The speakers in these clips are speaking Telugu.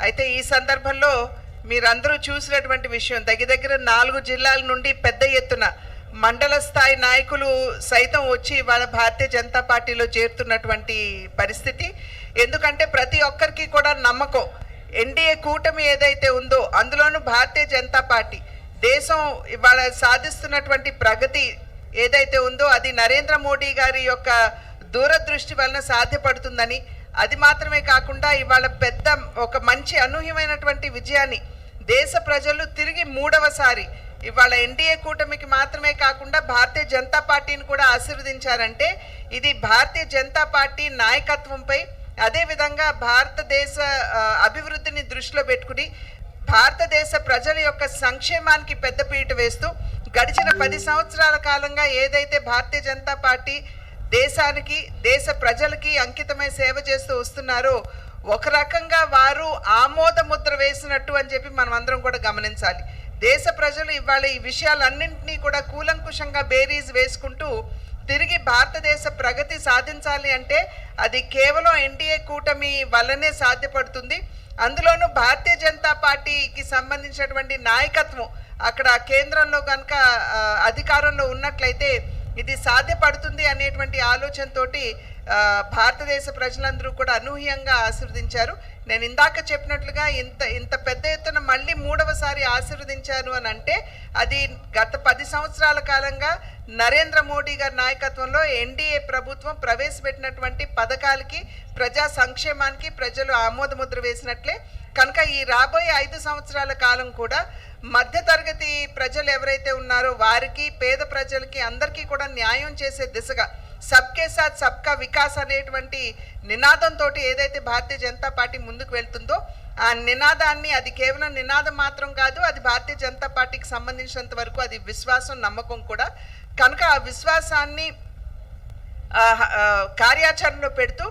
అయితే ఈ సందర్భంలో మీరందరూ చూసినటువంటి విషయం దగ్గర 4 జిల్లాల నుండి పెద్ద ఎత్తున మండల స్థాయి నాయకులు సైతం వచ్చి వాళ్ళ భారతీయ జనతా పార్టీలో చేరుతున్నటువంటి పరిస్థితి. ఎందుకంటే ప్రతి ఒక్కరికి కూడా నమ్మకం ఎన్డీఏ కూటమి ఏదైతే ఉందో అందులోనూ భారతీయ జనతా పార్టీ దేశం ఇవాళ సాధిస్తున్నటువంటి ప్రగతి ఏదైతే ఉందో అది నరేంద్ర మోడీ గారి యొక్క దూరదృష్టి వలన సాధ్యపడుతుందని, అది మాత్రమే కాకుండా ఇవాళ పెద్ద ఒక మంచి అనూహ్యమైనటువంటి విజయాన్ని దేశ ప్రజలు తిరిగి 3వసారి ఇవాళ ఎన్డీఏ కూటమికి మాత్రమే కాకుండా భారతీయ జనతా పార్టీని కూడా ఆశీర్వదించారంటే ఇది భారతీయ జనతా పార్టీ నాయకత్వంపై, అదేవిధంగా భారతదేశ అభివృద్ధిని దృష్టిలో పెట్టుకుని భారతదేశ ప్రజల యొక్క సంక్షేమానికి పెద్దపీట వేస్తూ గడిచిన 10 సంవత్సరాల కాలంగా ఏదైతే భారతీయ జనతా పార్టీ దేశానికి దేశ ప్రజలకి అంకితమై సేవ చేస్తూ వస్తున్నారో ఒక రకంగా వారు ఆమోద ముద్ర వేసినట్టు అని చెప్పి మనం అందరం కూడా గమనించాలి. దేశ ప్రజలు ఇవాళ ఈ విషయాలన్నింటినీ కూడా కూలంకుషంగా బేరీజ్ వేసుకుంటూ తిరిగి భారతదేశ ప్రగతి సాధించాలి అంటే అది కేవలం ఎన్డీఏ కూటమి వల్లనే సాధ్యపడుతుంది. అందులోనూ భారతీయ జనతా పార్టీకి సంబంధించినటువంటి నాయకత్వం అక్కడ కేంద్రంలో కనుక అధికారంలో ఉన్నట్లయితే ఇది సాధ్యపడుతుంది అనేటువంటి ఆలోచనతోటి భారతదేశ ప్రజలందరూ కూడా అనూహ్యంగా ఆశీర్వదించారు. నేను ఇందాక చెప్పినట్లుగా ఇంత పెద్ద ఎత్తున మళ్ళీ 3వసారి ఆశీర్వదించారు అని అంటే అది గత 10 సంవత్సరాల కాలంగా నరేంద్ర మోడీ గారి నాయకత్వంలో ఎన్డీఏ ప్రభుత్వం ప్రవేశపెట్టినటువంటి పథకాలకి ప్రజా సంక్షేమానికి ప్రజలు ఆమోదముద్ర వేసినట్లే. కనుక ఈ రాబోయే 5 సంవత్సరాల కాలం కూడా మధ్యతరగతి ప్రజలు ఎవరైతే ఉన్నారో వారికి, పేద ప్రజలకి అందరికీ కూడా న్యాయం చేసే దిశగా సబ్కే సాత్ సబ్కా వికాస్ అనేటువంటి నినాదంతో ఏదైతే భారతీయ జనతా పార్టీ ముందుకు వెళ్తుందో ఆ నినాదాన్ని, అది కేవలం నినాదం మాత్రం కాదు, అది భారతీయ జనతా పార్టీకి సంబంధించినంత వరకు అది విశ్వాసం, నమ్మకం కూడా. కనుక ఆ విశ్వాసాన్ని కార్యాచరణలో పెడుతూ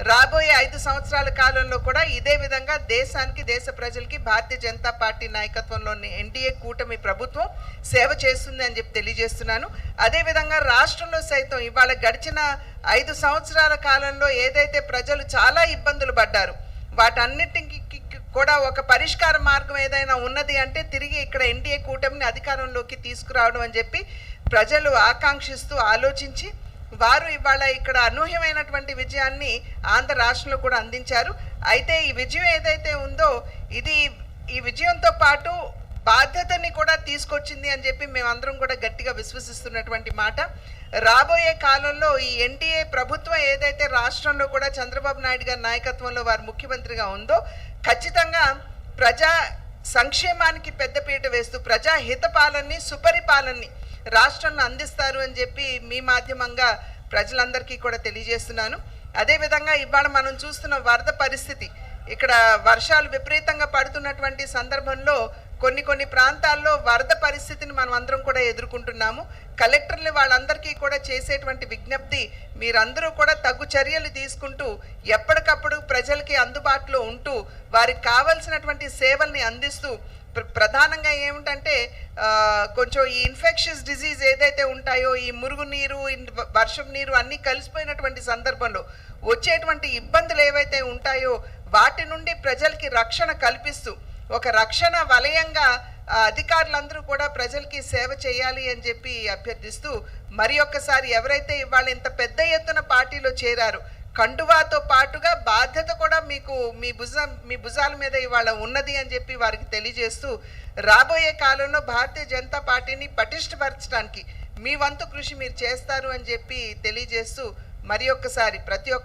రాబోయే 5 సంవత్సరాల కాలంలో కూడా ఇదే విధంగా దేశానికి, దేశ ప్రజలకి భారతీయ జనతా పార్టీ నాయకత్వంలోని ఎన్డీఏ కూటమి ప్రభుత్వం సేవ చేస్తుంది అని చెప్పి తెలియజేస్తున్నాను. అదేవిధంగా రాష్ట్రంలో సైతం ఇవాళ గడిచిన 5 సంవత్సరాల కాలంలో ఏదైతే ప్రజలు చాలా ఇబ్బందులు పడ్డారు వాటన్నిటికి కూడా ఒక పరిష్కార మార్గం ఏదైనా ఉన్నది అంటే తిరిగి ఇక్కడ ఎన్డీఏ కూటమిని అధికారంలోకి తీసుకురావడం అని చెప్పి ప్రజలు ఆకాంక్షిస్తూ ఆలోచించి వారు ఇవాళ ఇక్కడ అనూహ్యమైనటువంటి విజయాన్ని ఆంధ్ర రాష్ట్రంలో కూడా అందించారు. అయితే ఈ విజయం ఏదైతే ఉందో ఇది ఈ విజయంతో పాటు బాధ్యతని కూడా తీసుకొచ్చింది అని చెప్పి మేమందరం కూడా గట్టిగా విశ్వసిస్తున్నటువంటి మాట. రాబోయే కాలంలో ఈ ఎన్డీఏ ప్రభుత్వం ఏదైతే రాష్ట్రంలో కూడా చంద్రబాబు నాయుడు గారి నాయకత్వంలో వారు ముఖ్యమంత్రిగా ఉందో ఖచ్చితంగా ప్రజా సంక్షేమానికి పెద్దపీట వేస్తూ ప్రజా హితపాలనని, సుపరిపాలనని రాష్ట్రంలో అందిస్తారు అని చెప్పి మీ మాధ్యమంగా ప్రజలందరికీ కూడా తెలియజేస్తున్నాను. అదేవిధంగా ఇవాళ మనం చూస్తున్న వరద పరిస్థితి, ఇక్కడ వర్షాలు విపరీతంగా పడుతున్నటువంటి సందర్భంలో కొన్ని ప్రాంతాల్లో వరద పరిస్థితిని మనం అందరం కూడా ఎదుర్కొంటున్నాము. కలెక్టర్లు వాళ్ళందరికీ కూడా చేసేటువంటి విజ్ఞప్తి, మీరందరూ కూడా తగు చర్యలు తీసుకుంటూ ఎప్పటికప్పుడు ప్రజలకి అందుబాటులో ఉంటూ వారికి కావాల్సినటువంటి సేవల్ని అందిస్తూ, ప్రధానంగా ఏమిటంటే కొంచెం ఈ ఇన్ఫెక్షస్ డిజీజ్ ఏదైతే ఉంటాయో ఈ మురుగునీరు, వర్షం నీరు అన్నీ కలిసిపోయినటువంటి సందర్భంలో వచ్చేటువంటి ఇబ్బందులు ఏవైతే ఉంటాయో వాటి నుండి ప్రజలకి రక్షణ కల్పిస్తూ ఒక రక్షణ వలయంగా అధికారులందరూ కూడా ప్రజలకి సేవ చేయాలి అని చెప్పి అభ్యర్థిస్తూ మరి ఒక్కసారి ఎవరైతే ఇవాళ ఇంత పెద్ద ఎత్తున పార్టీలో చేరారో కండువాతో పాటుగా బాధ్యత కూడా మీకు మీ భుజాల మీద ఇవాళ ఉన్నది అని చెప్పి వారికి తెలియజేస్తూ రాబోయే కాలంలో భారతీయ జనతా పార్టీని పటిష్టపరచడానికి మీ వంతు కృషి మీరు చేస్తారు అని చెప్పి తెలియజేస్తూ మరి ఒక్కసారి ప్రతి ఒక్క